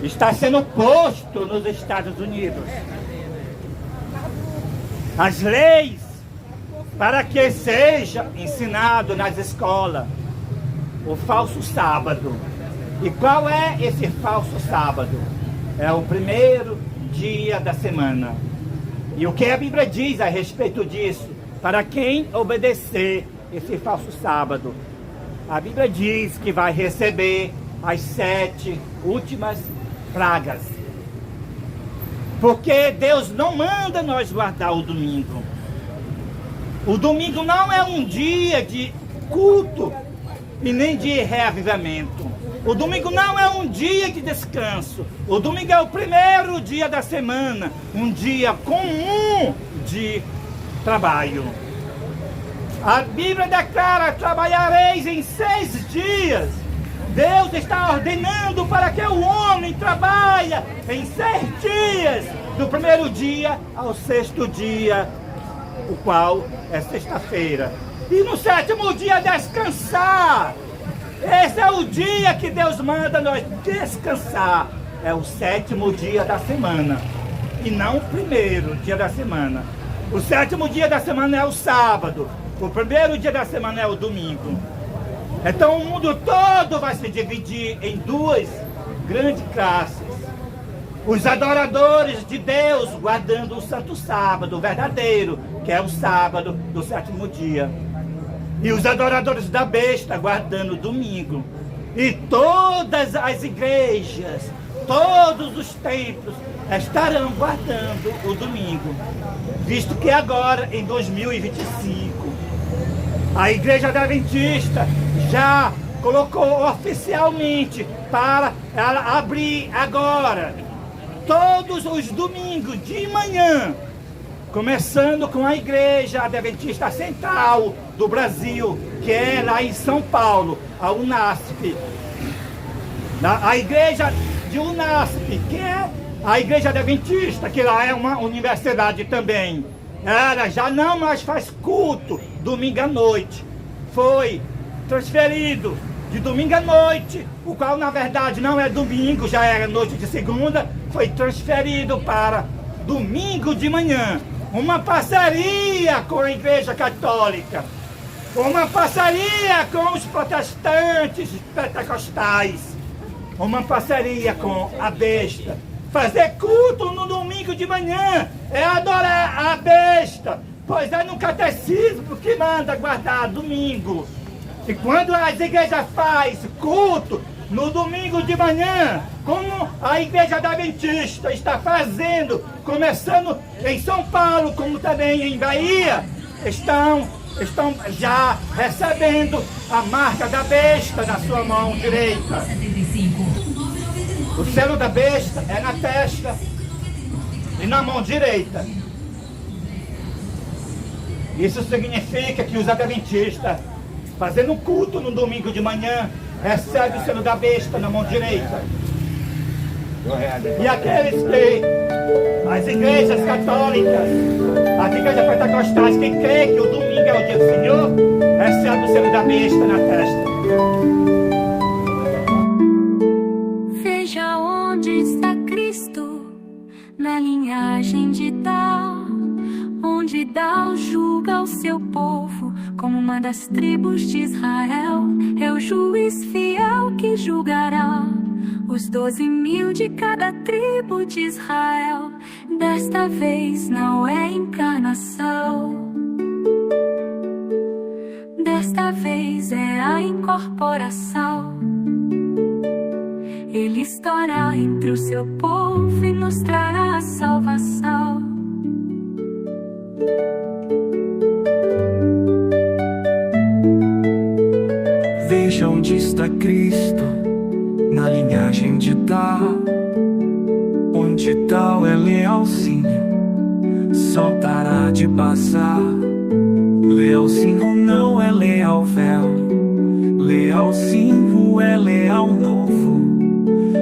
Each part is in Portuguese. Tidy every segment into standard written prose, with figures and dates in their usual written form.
está sendo posto nos Estados Unidos. As leis para que seja ensinado nas escolas o falso sábado. E qual é esse falso sábado? É o primeiro dia da semana. E o que a Bíblia diz a respeito disso? Para quem obedecer esse falso sábado, a Bíblia diz que vai receber as 7 últimas pragas. Porque Deus não manda nós guardar o domingo. O domingo não é um dia de culto e nem de reavivamento. O domingo não é um dia de descanso. O domingo é o primeiro dia da semana, um dia comum de trabalho. A Bíblia declara: trabalhareis em 6 dias. Deus está ordenando para que o homem trabalhe em 6 dias, do primeiro dia ao 6º dia, o qual é sexta-feira. E no 7º dia descansar. Esse é o dia que Deus manda nós descansar. É o 7º dia da semana, e não o primeiro dia da semana. O 7º dia da semana é o sábado. O primeiro dia da semana é o domingo. Então o mundo todo vai se dividir em 2 grandes classes. Os adoradores de Deus guardando o santo sábado, o verdadeiro, que é o sábado do 7º dia. E os adoradores da besta guardando o domingo. E todas as igrejas, todos os templos estarão guardando o domingo. Visto que agora, em 2025, a Igreja Adventista já colocou oficialmente para ela abrir agora, todos os domingos de manhã, começando com a Igreja Adventista Central do Brasil, que é lá em São Paulo, a UNASP. A Igreja de UNASP, que é a Igreja Adventista, que lá é uma universidade também. Ela já não mais faz culto domingo à noite. Foi transferido de domingo à noite, o qual na verdade não é domingo, já era noite de segunda, foi transferido para domingo de manhã. Uma parceria com a Igreja Católica, uma parceria com os protestantes pentecostais, uma parceria com a besta. Fazer culto no domingo de manhã é adorar a besta, pois é no catecismo que manda guardar domingo. E quando as igrejas fazem culto no domingo de manhã, como a Igreja Adventista está fazendo, começando em São Paulo, como também em Bahia, estão já recebendo a marca da besta na sua mão direita. O selo da besta é na testa e na mão direita. Isso significa que os adventistas, fazendo culto no domingo de manhã, recebem o selo da besta na mão direita. E aqueles que, as igrejas católicas, as igrejas pentecostais que creem que o domingo é o dia do Senhor, recebem o selo da besta na testa. Veja onde está Cristo, na linhagem de Dá, onde Dá julga o seu povo, como uma das tribos de Israel. É o juiz fiel que julgará os 12.000 de cada tribo de Israel. Desta vez não é encarnação, desta vez é a incorporação. Ele estará entre o seu povo e nos trará a salvação. Veja onde está Cristo, na linhagem de Dá, onde tal é lealzinho, soltará de passar. Lealzinho não é leal velho, lealzinho é leal novo.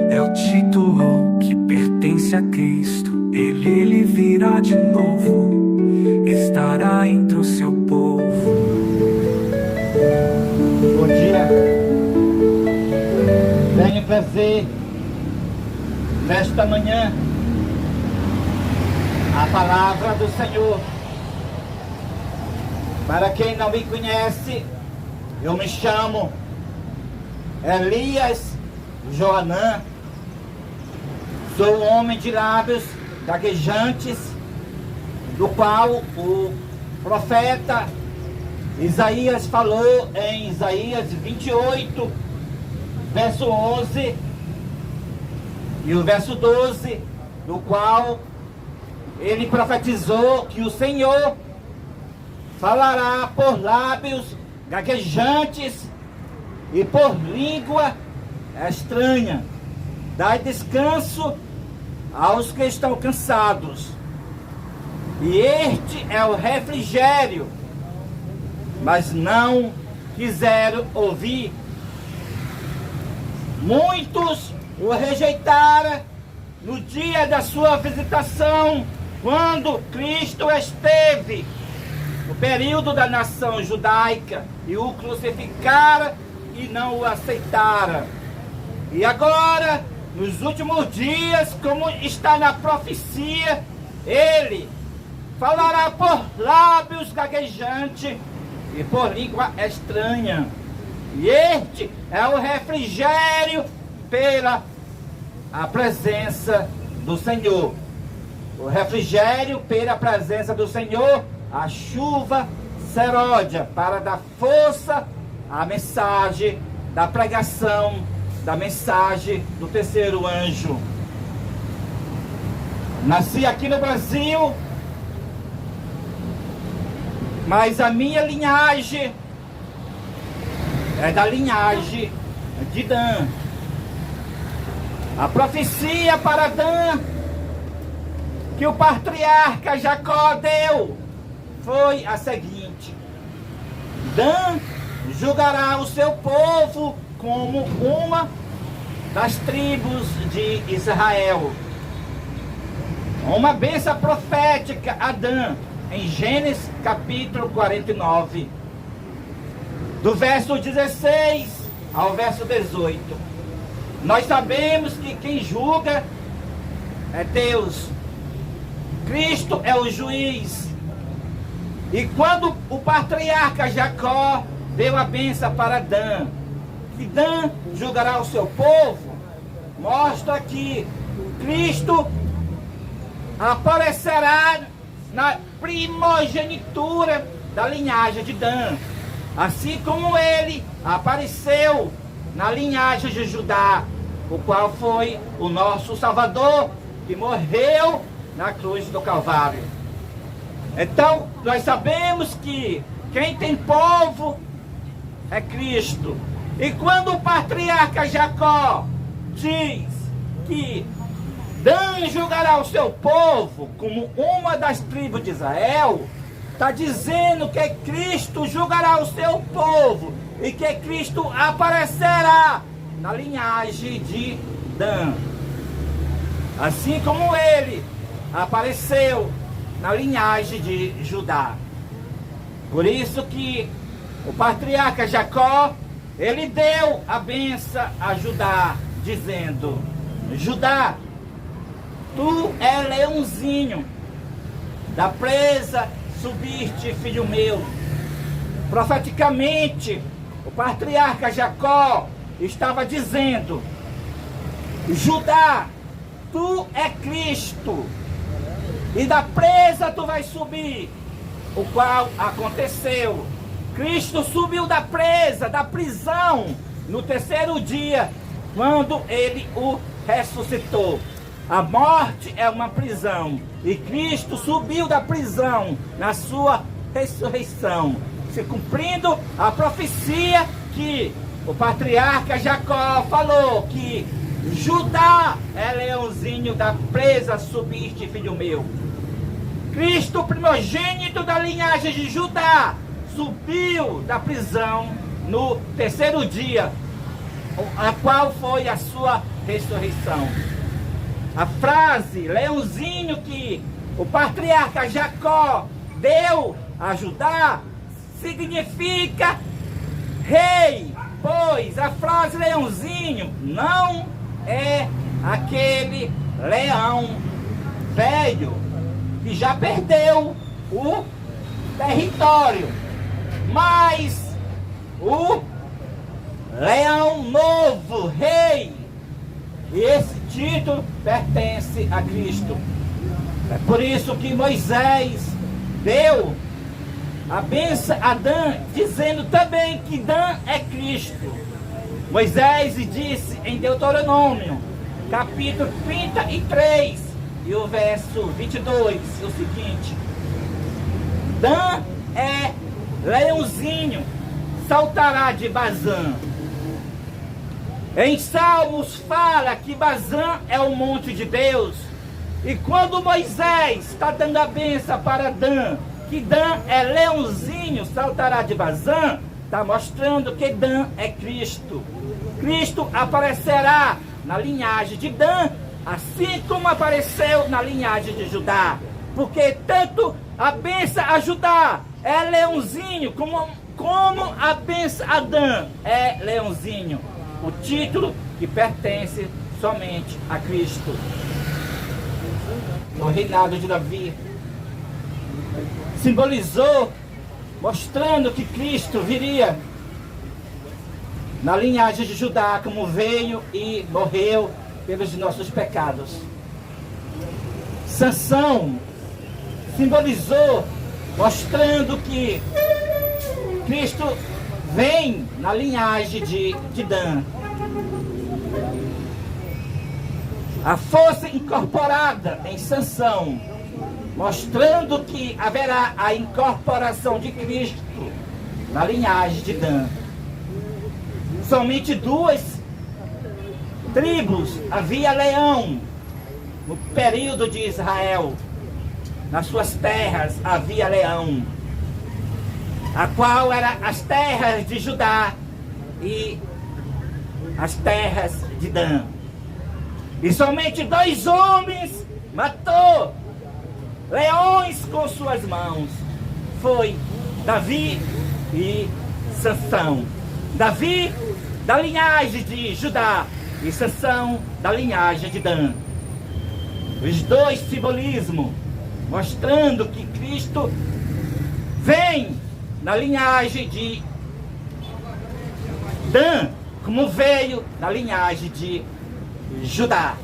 É o título que pertence a Cristo. Ele virá de novo, estará entre o seu povo. Bom dia. Venho trazer Nesta manhã, a palavra do Senhor. Para quem não me conhece, eu me chamo Elias Joanã. Sou um homem de lábios gaguejantes, do qual o profeta Isaías falou em Isaías 28, verso 11 e o verso 12, do qual ele profetizou que o Senhor falará por lábios gaguejantes e por língua estranha. Dai descanso aos que estão cansados, e este é o refrigério, mas não quiseram ouvir. Muitos o rejeitaram no dia da sua visitação, quando Cristo esteve no período da nação judaica, e o crucificaram e não o aceitaram. E agora, nos últimos dias, como está na profecia, ele falará por lábios gaguejantes e por língua estranha. E este é o refrigério pela a presença do Senhor. O refrigério pela presença do Senhor, a chuva seródia, para dar força à mensagem da pregação, da mensagem do terceiro anjo. Nasci aqui no Brasil, mas a minha linhagem é da linhagem de Dan. A profecia para Dan que o patriarca Jacó deu foi a seguinte: Dan julgará o seu povo como uma das tribos de Israel. Uma bênção profética a Dan, em Gênesis capítulo 49, do verso 16 ao verso 18. Nós sabemos que quem julga é Deus. Cristo é o juiz. E quando o patriarca Jacó deu a bênção para Dan, que Dan julgará o seu povo, mostra que Cristo aparecerá na primogenitura da linhagem de Dan, assim como ele apareceu na linhagem de Judá, o qual foi o nosso Salvador, que morreu na cruz do Calvário. Então, nós sabemos que quem tem povo é Cristo. E quando o patriarca Jacó diz que Dan julgará o seu povo como uma das tribos de Israel, está dizendo que Cristo julgará o seu povo e que Cristo aparecerá na linhagem de Dan, assim como ele apareceu na linhagem de Judá. Por isso que o patriarca Jacó, ele deu a bênção a Judá, dizendo: Judá, tu é leãozinho, da presa subiste, filho meu. Profeticamente, o patriarca Jacó estava dizendo: Judá, tu é Cristo, e da presa tu vais subir, o qual aconteceu. Cristo subiu da presa, da prisão, no terceiro dia, quando ele o ressuscitou. A morte é uma prisão, e Cristo subiu da prisão na sua ressurreição, se cumprindo a profecia que o patriarca Jacó falou, que Judá é leãozinho da presa subiste, filho meu. Cristo, primogênito da linhagem de Judá, subiu da prisão no terceiro dia, a qual foi a sua ressurreição. A frase leãozinho que o patriarca Jacó deu a Judá significa rei, pois a frase leãozinho não é aquele leão velho que já perdeu o território, mas o leão novo, rei, e esse título pertence a Cristo. É por isso que Moisés deu a bênção a Dan, dizendo também que Dan é Cristo. Moisés disse em Deuteronômio, capítulo 33, e o verso 22, o seguinte: Dan é leãozinho, saltará de Bazã. Em Salmos fala que Bazã é o monte de Deus. E quando Moisés está dando a bênção para Dan, que Dan é leãozinho, saltará de Bazã, está mostrando que Dan é Cristo. Cristo aparecerá na linhagem de Dan, assim como apareceu na linhagem de Judá. Porque tanto a bênção a Judá é leãozinho, como a bênção a Dan é leãozinho. O título que pertence somente a Cristo. No reinado de Davi, simbolizou, mostrando que Cristo viria na linhagem de Judá, como veio e morreu pelos nossos pecados. Sansão simbolizou, mostrando que Cristo vem na linhagem de Dan. A força incorporada em Sansão, mostrando que haverá a incorporação de Cristo na linhagem de Dan. Somente 2 tribos havia leão no período de Israel. Nas suas terras havia leão, a qual eram as terras de Judá e as terras de Dan. E somente 2 homens matou leões com suas mãos. Foi Davi e Sansão. Davi da linhagem de Judá e Sansão da linhagem de Dan. Os 2 simbolismos, mostrando que Cristo vem na linhagem de Dan, como veio na linhagem de Judá.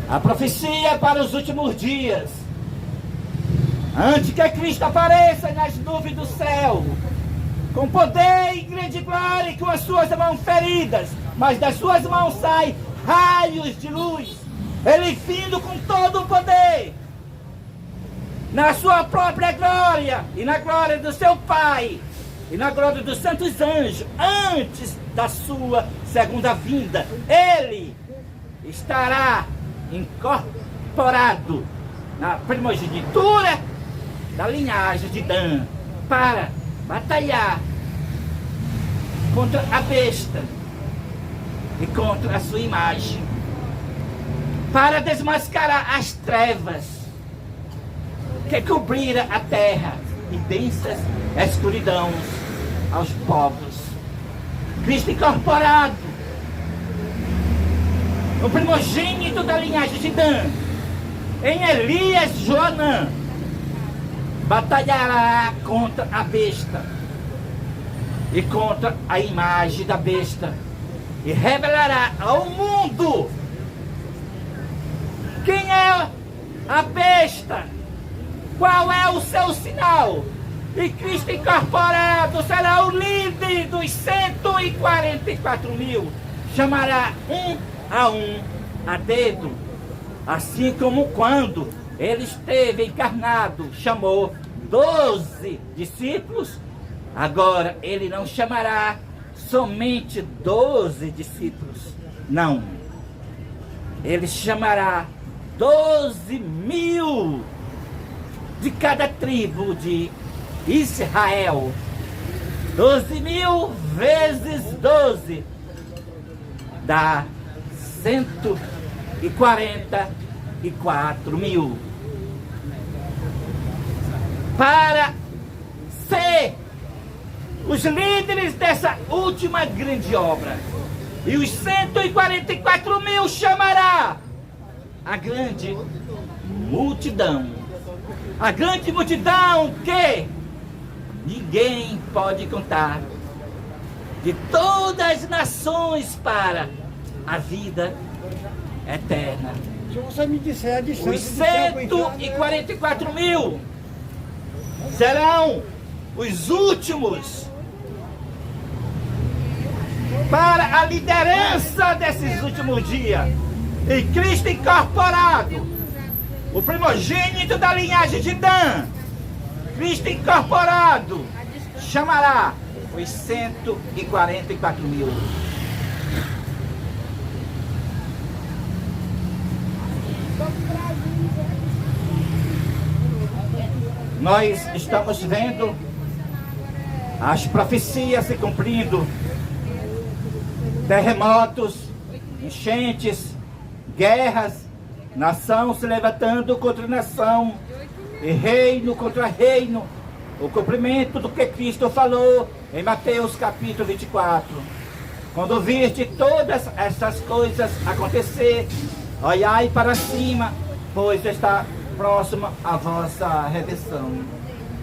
A profecia para os últimos dias, antes que Cristo apareça nas nuvens do céu, com poder e grande glória, e com as suas mãos feridas, mas das suas mãos saem raios de luz, ele vindo com todo o poder, na sua própria glória, e na glória do seu Pai, e na glória dos santos anjos, antes da sua segunda vinda. Ele estará incorporado na primogenitura da linhagem de Dan, para batalhar contra a besta e contra a sua imagem, para desmascarar as trevas que cobriram a terra e densas escuridão aos povos. Cristo incorporado, o primogênito da linhagem de Dan, em Elias Joanã, batalhará contra a besta e contra a imagem da besta, e revelará ao mundo quem é a besta, qual é o seu sinal. E Cristo incorporado será o líder dos 144 mil. Chamará um a dedo, assim como quando ele esteve encarnado, chamou 12 discípulos. Agora ele não chamará somente 12 discípulos, não. Ele chamará 12 mil de cada tribo de Israel. 12 mil vezes 12 dá 144 mil. Para ser os líderes dessa última grande obra. E os 144 mil chamará a grande multidão. A grande multidão que ninguém pode contar. De todas as nações para a vida eterna. Se você me disser a distância... Os 144 mil serão os últimos para a liderança desses últimos dias. E Cristo incorporado, o primogênito da linhagem de Dan, Cristo incorporado, chamará os 144 mil. Nós estamos vendo as profecias se cumprindo, terremotos, enchentes, guerras, nação se levantando contra nação, e reino contra reino, o cumprimento do que Cristo falou em Mateus capítulo 24. Quando viste todas essas coisas acontecer, olhai para cima, pois está próxima a vossa redenção.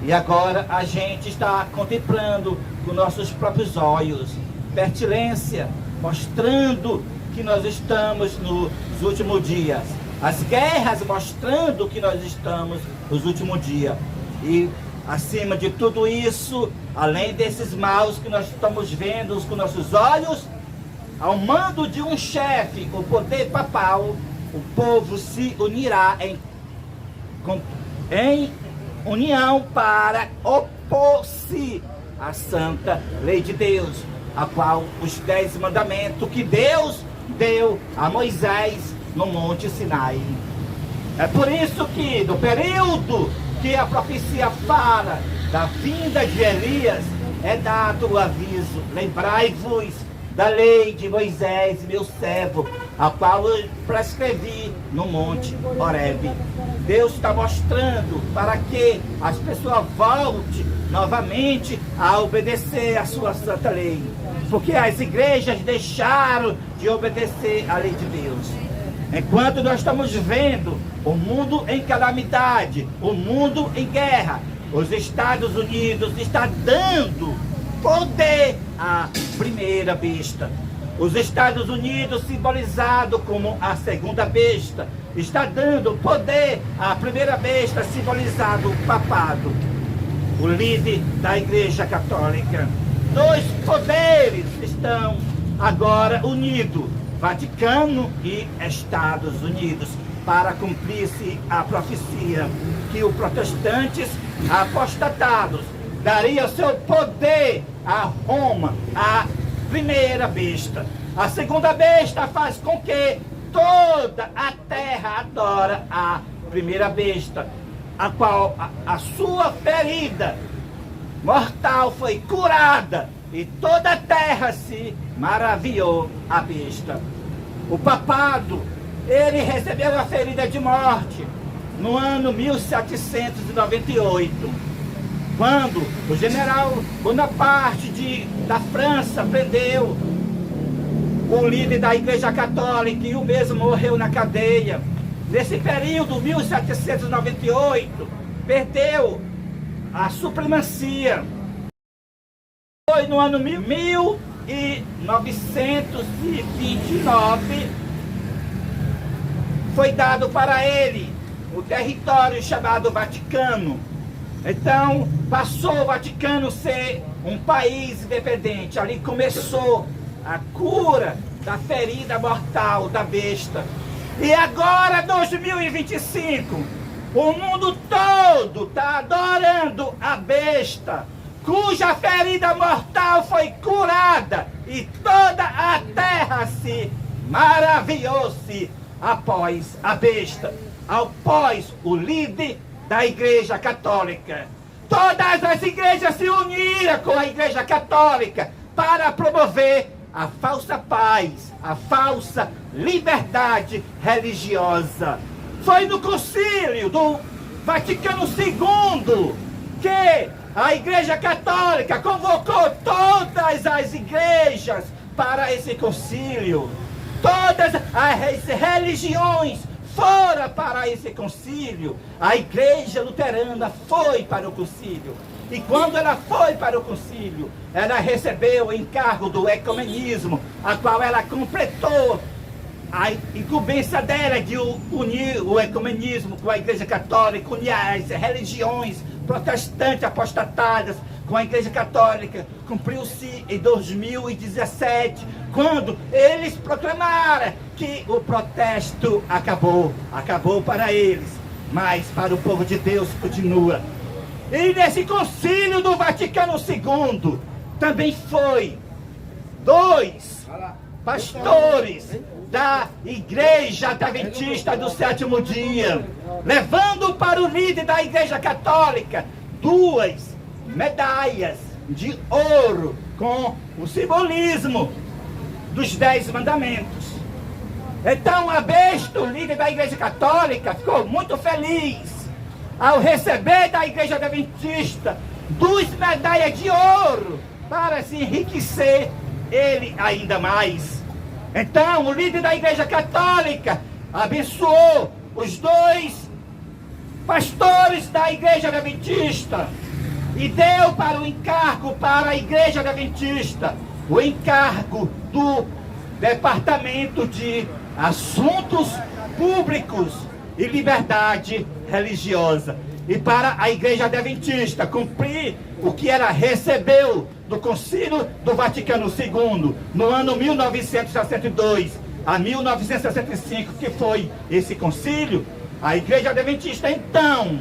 E agora a gente está contemplando com nossos próprios olhos, pertinência, mostrando que nós estamos nos últimos dias. As guerras mostrando que nós estamos nos últimos dias. E acima de tudo isso, além desses maus que nós estamos vendo com nossos olhos, ao mando de um chefe, o poder papal, o povo se unirá em união para opor-se à santa lei de Deus, a qual os 10 mandamentos que Deus deu a Moisés no Monte Sinai. É por isso que no período que a profecia fala da vinda de Elias, é dado o aviso: lembrai-vos da lei de Moisés, meu servo, a qual eu prescrevi no Monte Horebe. Deus está mostrando para que as pessoas voltem novamente a obedecer a sua santa lei, porque as igrejas deixaram de obedecer a lei de Deus. Enquanto nós estamos vendo o mundo em calamidade, o mundo em guerra, os Estados Unidos está dando poder à primeira besta. Os Estados Unidos, simbolizado como a segunda besta, está dando poder à primeira besta, simbolizado o papado, o líder da Igreja Católica. Dois poderes estão agora unidos, Vaticano e Estados Unidos, para cumprir-se a profecia que os protestantes apostatados daria seu poder a Roma, a primeira besta. A segunda besta faz com que toda a terra adora a primeira besta, a qual a sua ferida mortal foi curada e toda a terra se maravilhou a besta. O papado, ele recebeu a ferida de morte no ano 1798. Quando o general Bonaparte da França prendeu o líder da Igreja Católica e o mesmo morreu na cadeia. Nesse período, 1798, perdeu a supremacia. Foi no ano 1929, foi dado para ele o território chamado Vaticano. Então, passou o Vaticano a ser um país independente. Ali começou a cura da ferida mortal da besta. E agora, 2025, o mundo todo está adorando a besta, cuja ferida mortal foi curada, e toda a terra se maravilhou-se após a besta, após o líder da Igreja Católica. Todas as igrejas se uniram com a Igreja Católica para promover a falsa paz, a falsa liberdade religiosa. Foi no concílio do Vaticano II que a Igreja Católica convocou todas as igrejas para esse concílio. Todas as religiões foram para esse concílio. A Igreja Luterana foi para o concílio. E quando ela foi para o concílio, ela recebeu o encargo do ecumenismo, a qual ela completou a incumbência dela de unir o ecumenismo com a Igreja Católica, unir as religiões protestantes apostatadas com a Igreja Católica. Cumpriu-se em 2017, quando eles proclamaram que o protesto acabou para eles, mas para o povo de Deus continua. E nesse concílio do Vaticano II, também foi 2 pastores da Igreja Adventista do Sétimo Dia, levando para o líder da Igreja Católica 2 medalhas de ouro com o simbolismo dos 10 mandamentos. Então a besta, o líder da Igreja Católica, ficou muito feliz ao receber da Igreja Adventista 2 medalhas de ouro para se enriquecer ele ainda mais. Então o líder da Igreja Católica abençoou os 2 pastores da Igreja Adventista e deu para o encargo para a Igreja Adventista o encargo do Departamento de Assuntos Públicos e Liberdade Religiosa. E para a Igreja Adventista cumprir o que ela recebeu do Concílio do Vaticano II no ano 1962 a 1965, que foi esse concílio, a Igreja Adventista então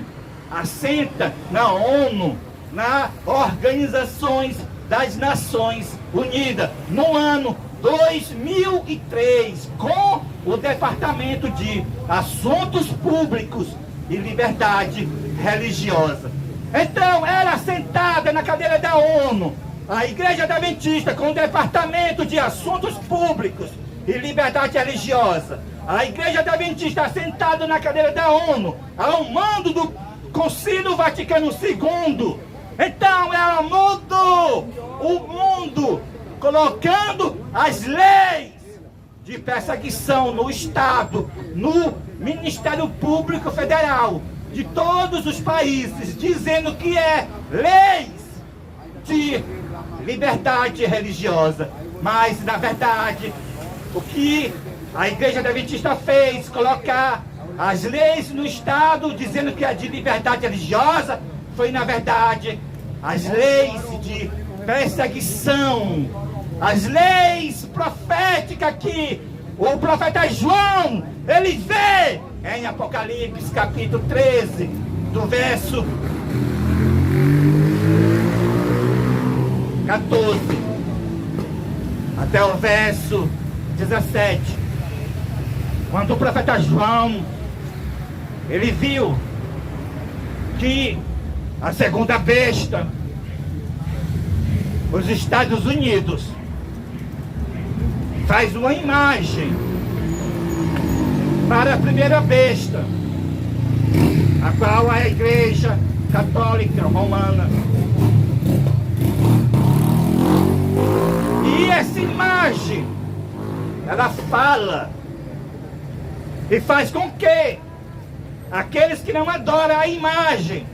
assenta na ONU, nas Organizações das Nações Unidas, no ano 2003, com o Departamento de Assuntos Públicos e Liberdade Religiosa. Então, ela sentada na cadeira da ONU, a Igreja Adventista com o Departamento de Assuntos Públicos e Liberdade Religiosa, a Igreja Adventista sentada na cadeira da ONU, ao mando do Concílio Vaticano II. Então, ela mudou o mundo, colocando as leis de perseguição no Estado, no Ministério Público Federal de todos os países, dizendo que é leis de liberdade religiosa. Mas, na verdade, o que a Igreja Adventista fez, colocar as leis no Estado, dizendo que é de liberdade religiosa, foi, na verdade, as leis de perseguição, as leis proféticas que o profeta João, ele vê em Apocalipse capítulo 13, do verso 14 até o verso 17. Quando o profeta João, ele viu que a segunda besta, os Estados Unidos, faz uma imagem para a primeira besta, a qual é a Igreja Católica Romana. E essa imagem, ela fala e faz com que aqueles que não adoram a imagem,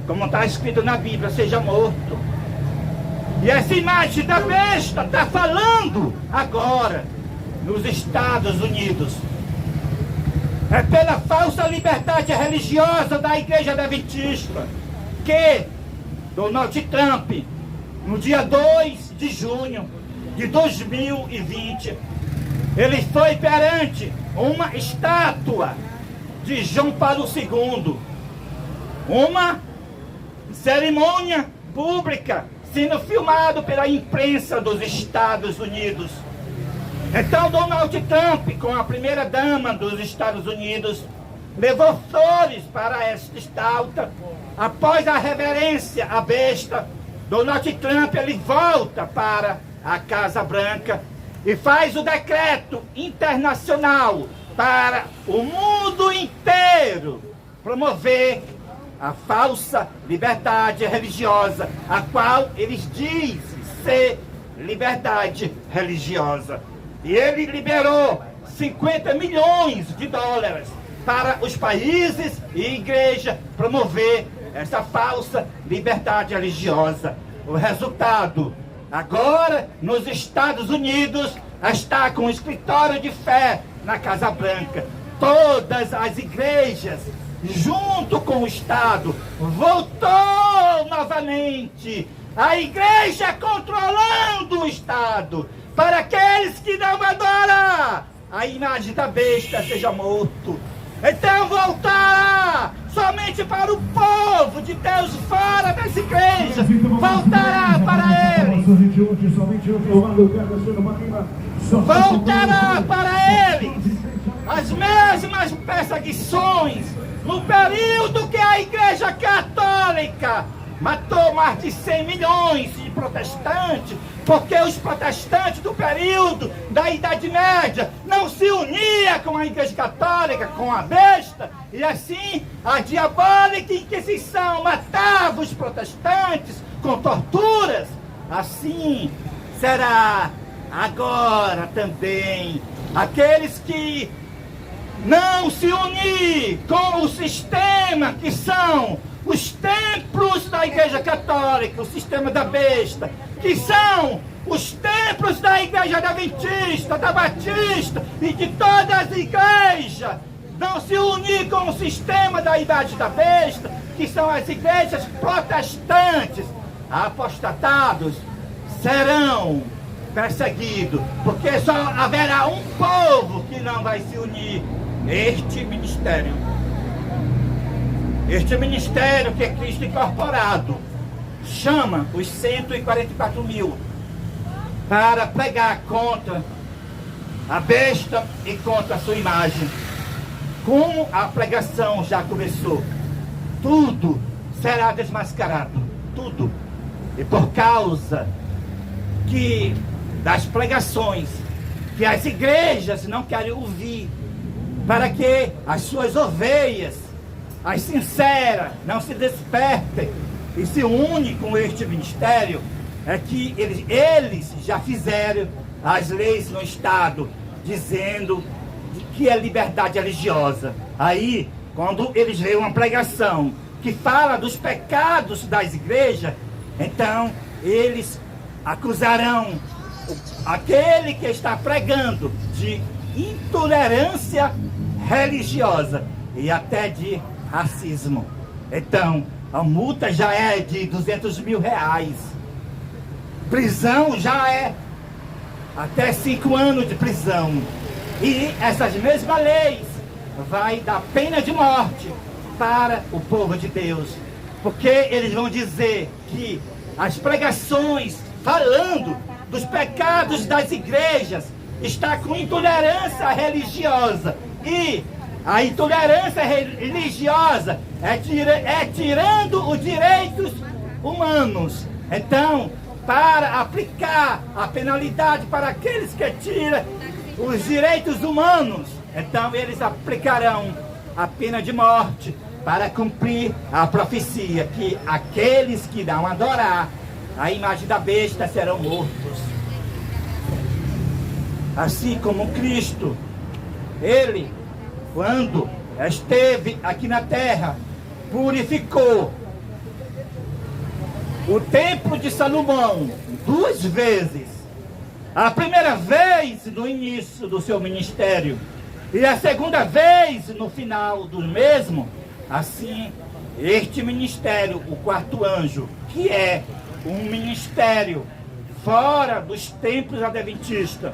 como está escrito na Bíblia, seja morto. E essa imagem da besta está falando agora nos Estados Unidos. É pela falsa liberdade religiosa da Igreja Adventista que Donald Trump, no dia 2 de junho de 2020, ele foi perante uma estátua de João Paulo II, uma cerimônia pública sendo filmado pela imprensa dos Estados Unidos. Então Donald Trump, com a primeira dama dos Estados Unidos, levou flores para esta estátua. Após a reverência à besta, Donald Trump, ele volta para a Casa Branca e faz o decreto internacional para o mundo inteiro promover a falsa liberdade religiosa, a qual eles dizem ser liberdade religiosa. E ele liberou 50 milhões de dólares para os países e igreja promover essa falsa liberdade religiosa. O resultado, agora nos Estados Unidos, está com o escritório de fé na Casa Branca. Todas as igrejas, junto com o Estado, voltou novamente a igreja controlando o Estado, para aqueles que não adoram a imagem da besta seja morto. Então voltará somente para o povo de Deus fora dessa igreja, voltará para eles. Voltará para eles as mesmas perseguições no período que a Igreja Católica matou mais de 100 milhões de protestantes, porque os protestantes do período da Idade Média não se uniam com a Igreja Católica, com a besta, e assim a diabólica Inquisição matava os protestantes com torturas. Assim será agora também aqueles que não se unir com o sistema que são os templos da Igreja Católica, o sistema da besta, que são os templos da Igreja Adventista, da Batista e de todas as igrejas, não se unir com o sistema da Idade da Besta, que são as igrejas protestantes, apostatados, serão perseguidos, porque só haverá um povo que não vai se unir. Este ministério que é Cristo incorporado, chama os 144 mil para pregar contra a besta e contra a sua imagem. Como a pregação já começou, tudo será desmascarado, tudo. E por causa das pregações que as igrejas não querem ouvir, para que as suas ovelhas, as sinceras, não se despertem e se unem com este ministério, é que eles já fizeram as leis no Estado, dizendo que é liberdade religiosa. Aí, quando eles veem uma pregação que fala dos pecados das igrejas, então eles acusarão aquele que está pregando de intolerância religiosa e até de racismo. Então, a multa já é de 200 mil reais. Prisão já é até 5 anos de prisão. E essas mesmas leis vai dar pena de morte para o povo de Deus. Porque eles vão dizer que as pregações falando dos pecados das igrejas está com intolerância religiosa. E a intolerância religiosa é tirando os direitos humanos. Então, para aplicar a penalidade para aqueles que tiram os direitos humanos, então eles aplicarão a pena de morte para cumprir a profecia que aqueles que não adorar a imagem da besta serão mortos. Assim como Cristo, ele, quando esteve aqui na terra, purificou o templo de Salomão 2 vezes. A primeira vez no início do seu ministério e a segunda vez no final do mesmo. Assim, este ministério, o quarto anjo, que é um ministério fora dos templos adventistas,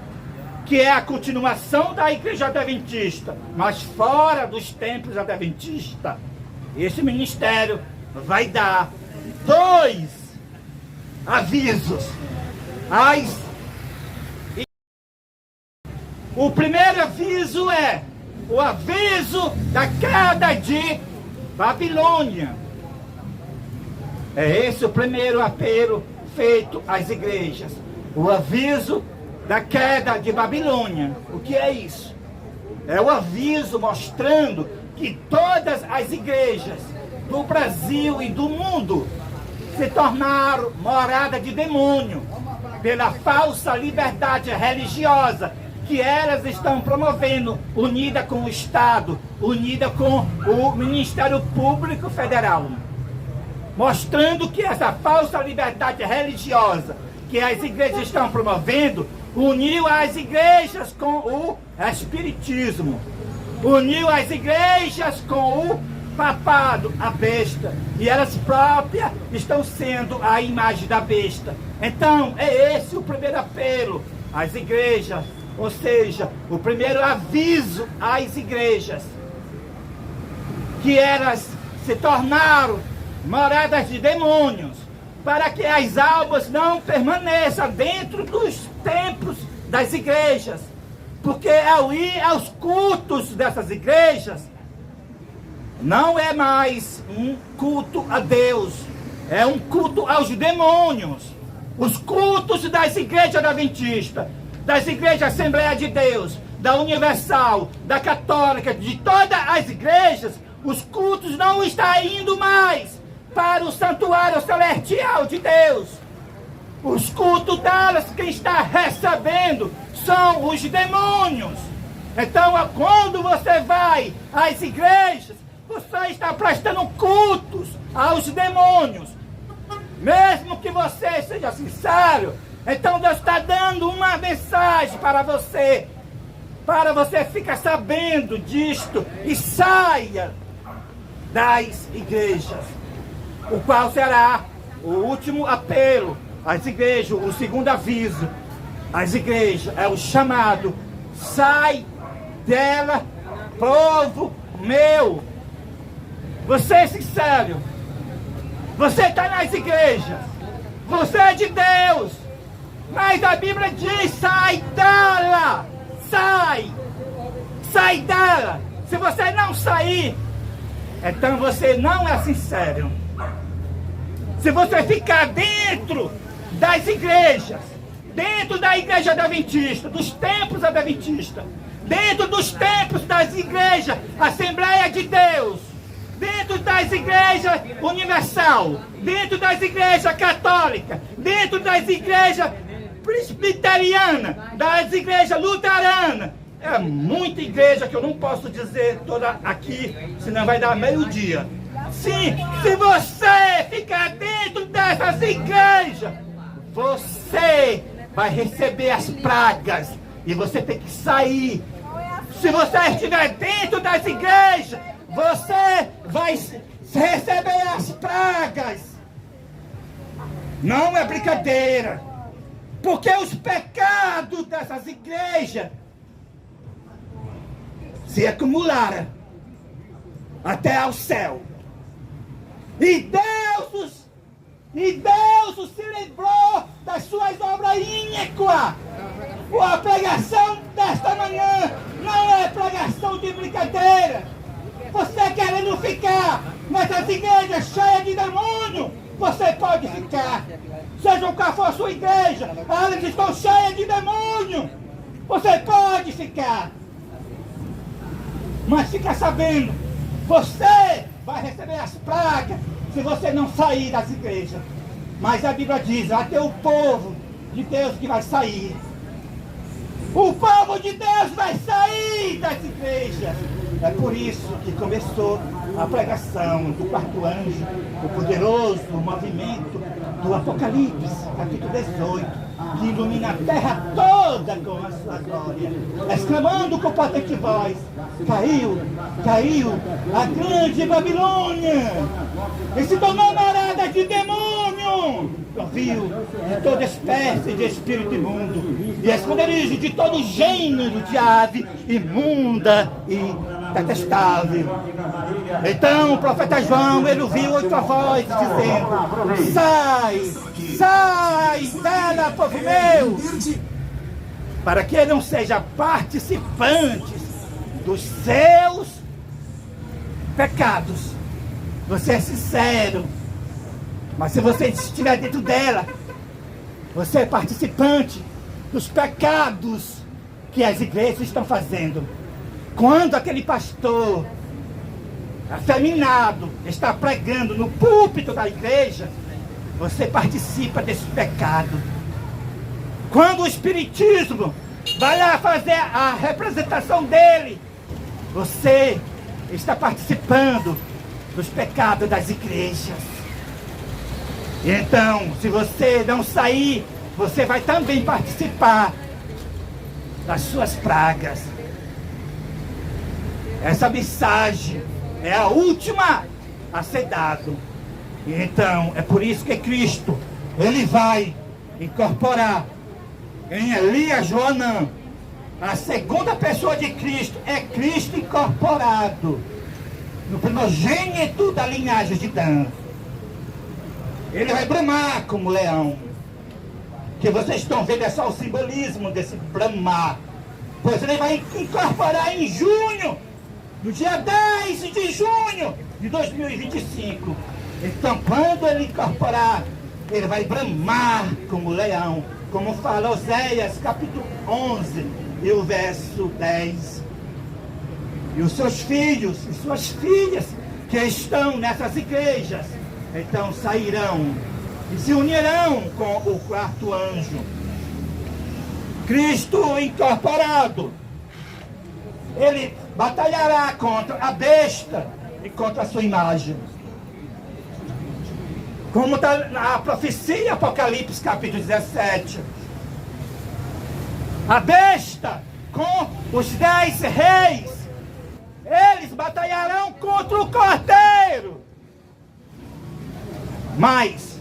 que é a continuação da igreja adventista, mas fora dos templos adventistas, esse ministério vai dar 2 avisos. O primeiro aviso é o aviso da queda de Babilônia. É esse o primeiro apelo feito às igrejas. O aviso da queda de Babilônia. O que é isso? É o aviso mostrando que todas as igrejas do Brasil e do mundo se tornaram morada de demônio pela falsa liberdade religiosa que elas estão promovendo, unida com o Estado, unida com o Ministério Público Federal, mostrando que essa falsa liberdade religiosa que as igrejas estão promovendo uniu as igrejas com o espiritismo, uniu as igrejas com o papado, a besta, e elas próprias estão sendo a imagem da besta. Então, é esse o primeiro apelo às igrejas, ou seja, o primeiro aviso às igrejas, que elas se tornaram moradas de demônios, para que as almas não permaneçam dentro dos templos das igrejas, porque ao ir aos cultos dessas igrejas, não é mais um culto a Deus, é um culto aos demônios. Os cultos das igrejas adventistas, das igrejas Assembleia de Deus, da Universal, da Católica, de todas as igrejas, os cultos não estão indo mais para o santuário celestial de Deus. Os cultos delas, quem está recebendo são os demônios. Então, quando você vai às igrejas, você está prestando cultos aos demônios. Mesmo que você seja sincero, então Deus está dando uma mensagem para você ficar sabendo disto e saia das igrejas. O qual será o último apelo às igrejas, o segundo aviso às igrejas, é o chamado: sai dela, povo meu. Você é sincero, você está nas igrejas, você é de Deus, mas a Bíblia diz: sai dela, sai dela. Se você não sair, então você não é sincero. Se você ficar dentro das igrejas, dentro da igreja adventista, dos templos adventistas, dentro dos templos das igrejas Assembleia de Deus, dentro das igrejas Universal, dentro das igrejas Católicas, dentro das igrejas Presbiterianas, das igrejas Luteranas, é muita igreja que eu não posso dizer toda aqui, senão vai dar meio-dia. Sim, se você ficar dentro dessas igrejas, você vai receber as pragas e você tem que sair. Se você estiver dentro das igrejas, você vai receber as pragas. Não é brincadeira, porque os pecados dessas igrejas se acumularam até ao céu. E Deus se livrou das suas obras iníquas. A pregação desta manhã não é pregação de brincadeira. Você querendo ficar nessas igrejas cheias de demônio, você pode ficar. Seja qual for a sua igreja, elas estão cheias de demônio. Você pode ficar. Mas fica sabendo, você vai receber as pragas se você não sair das igrejas. Mas a Bíblia diz, até o povo de Deus que vai sair. O povo de Deus vai sair das igrejas. É por isso que começou a pregação do quarto anjo, o poderoso movimento do Apocalipse, capítulo 18, que ilumina a terra toda com a sua glória, exclamando com potente voz: caiu a grande Babilônia, e se tornou morada de demônio, ouviu de toda espécie de espírito imundo, e esconderijo de todo gênero de ave imunda e detestável. Então o profeta João, ele ouviu outra voz dizendo: sai dela, povo meu, para que não seja participante dos seus pecados. Você é sincero, mas se você estiver dentro dela, você é participante dos pecados que as igrejas estão fazendo. Quando aquele pastor afeminado, está pregando no púlpito da igreja, você participa desse pecado. Quando o Espiritismo vai lá fazer a representação dele, você está participando dos pecados das igrejas. E então, se você não sair, você vai também participar das suas pragas. Essa mensagem é a última a ser dada. E então, é por isso que Cristo, ele vai incorporar em Elias Joanã, a segunda pessoa de Cristo, é Cristo incorporado no primogênito da linhagem de Dan. Ele vai bramar como leão. Que vocês estão vendo é só o simbolismo desse bramar. Pois ele vai incorporar em junho, no dia 10 de junho de 2025. Então, quando ele incorporar, ele vai bramar como leão, como fala Oséias, capítulo 11, e o verso 10. E os seus filhos e suas filhas que estão nessas igrejas, então sairão e se unirão com o quarto anjo. Cristo incorporado, ele batalhará contra a besta e contra a sua imagem. Como está na profecia, Apocalipse capítulo 17. A besta com os 10 reis, eles batalharão contra o cordeiro. Mas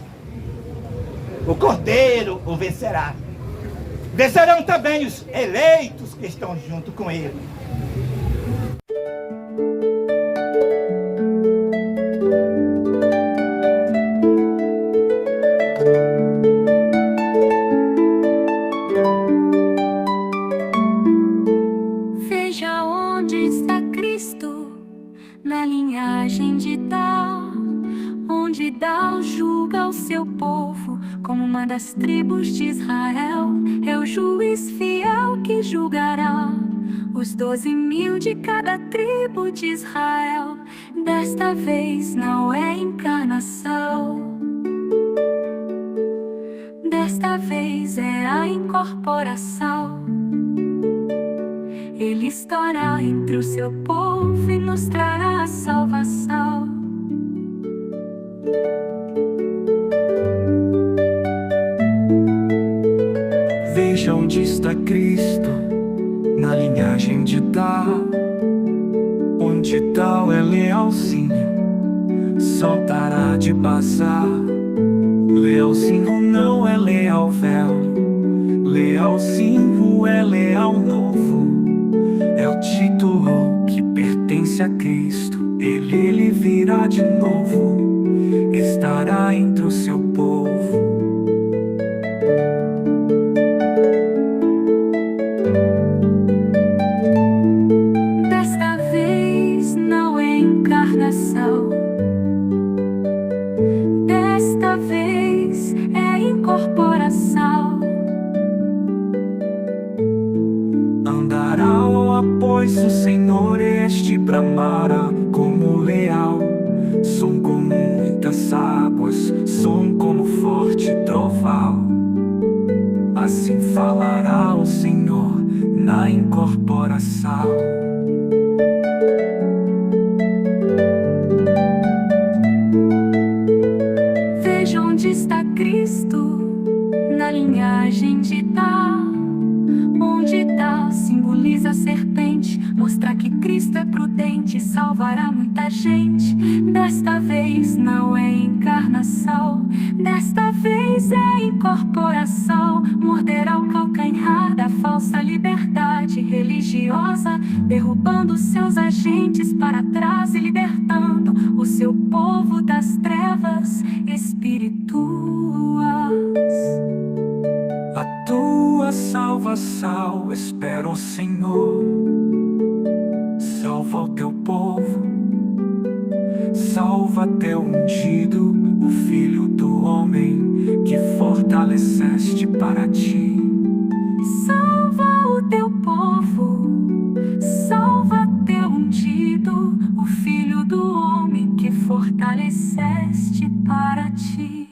o cordeiro o vencerá. Vencerão também os eleitos que estão junto com ele. Veja onde está Cristo, na linhagem de Dá, onde Dá julga o seu povo como uma das tribos de Israel. É o juiz fiel que julgará os 12.000 de cada tribo de Israel. Desta vez não é encarnação, desta vez é a incorporação. Ele estará entre o seu povo e nos trará a salvação. Veja onde está Cristo, na linhagem de Dá, onde tal é lealzinho, soltará de passar. Lealzinho não é leal velho, lealzinho é leal novo. É o título que pertence a Cristo, ele virá de novo, estará entre o seu povo. Desta vez não é encarnação, desta vez é incorporação. Andará após o Senhor, este bramará como leal. Som como muitas águas, som como forte trovão. Assim falará o Senhor na incorporação. Veja onde está Cristo, na linhagem de Dá, onde Dá simboliza a serpente, mostrar que Cristo é prudente e salvará muita gente. Desta vez não é encarnação, desta vez é incorporação. Morderá o calcanhar da falsa liberdade religiosa, derrubando seus agentes para trás e libertando o seu povo das trevas espirituais. A tua salvação espera o Senhor. Salva o teu povo, salva teu ungido, o Filho do homem que fortaleceste para ti. Salva o teu povo, salva teu ungido, o Filho do fortaleceste para ti.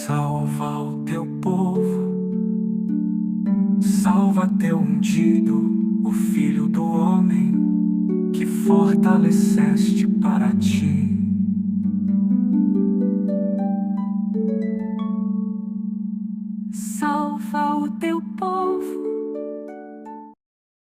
Salva o teu povo, salva teu ungido, o Filho do homem, que fortaleceste para ti. Salva o teu povo,